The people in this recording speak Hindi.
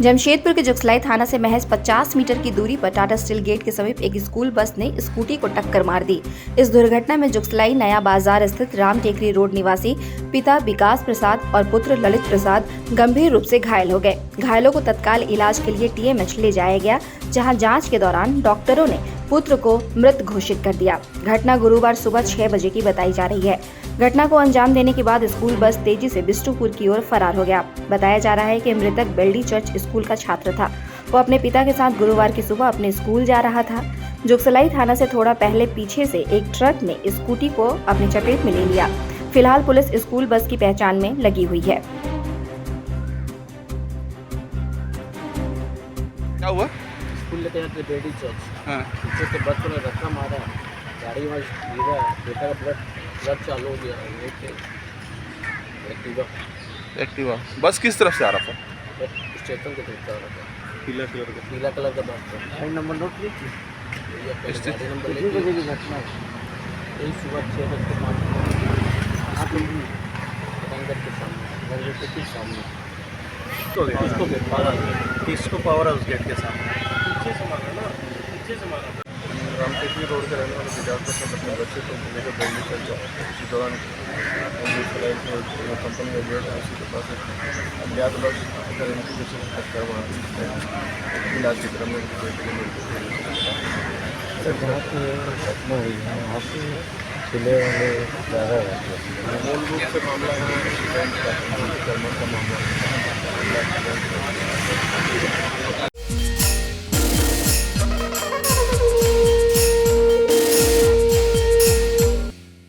जमशेदपुर के जुगसलाई थाना से महज 50 मीटर की दूरी पर टाटा स्टील गेट के समीप एक स्कूल बस ने स्कूटी को टक्कर मार दी। इस दुर्घटना में जुगसलाई नया बाजार स्थित राम टेकरी रोड निवासी पिता विकास प्रसाद और पुत्र ललित प्रसाद गंभीर रूप से घायल हो गए। घायलों को तत्काल इलाज के लिए टीएमएच ले जाया गया, जहां जांच के दौरान डॉक्टरों ने पुत्र को मृत घोषित कर दिया। घटना गुरुवार सुबह 6 बजे की बताई जा रही है। घटना को अंजाम देने के बाद स्कूल बस तेजी से बिष्टुपुर की ओर फरार हो गया। बताया जा रहा है कि मृतक बेल्डी चर्च स्कूल का छात्र था। वो अपने पिता के साथ गुरुवार की सुबह अपने स्कूल जा रहा था। जुगसलाई थाना से थोड़ा पहले पीछे से एक ट्रक ने स्कूटी को अपनी चपेट में ले लिया। फिलहाल पुलिस स्कूल बस की पहचान में लगी हुई है। क्या हुआ? स्कूल लेते जाते बेडी चर्च, हाँ। पीछे से बस में धक्का मारा, गाड़ी में गिरा, बेटा का ब्लड चालू हो गया। एक्टिवा बस किस तरफ से आ रहा था? स्टेशन के तरफ जा रहा था, पीला कलर का बस था। गाड़ी नंबर नोट लीजिए, स्टेशन- गाड़ी नंबर कितनी बजे की घटना है? यही सुबह 6:05 रंगत के सामने किसको पावर हाउस गेट के सामने राम टेकरी रोड के रहने वाले विकास प्रसाद अपने बच्चे को लेकर दिल्ली चल जाए। इसी दौरान कंपनी का गेट है, उसी के पास एक अज्ञात बस अगर इनकी किसी ने टक्कर मार दी। इलाज के क्रम में उनकी बेटी को जहाँ पे घटना हुई है वहाँ पे खुले वाले ज़्यादा रहते हैं। मूल रूप से मामला है एक्सीडेंट का मामला है।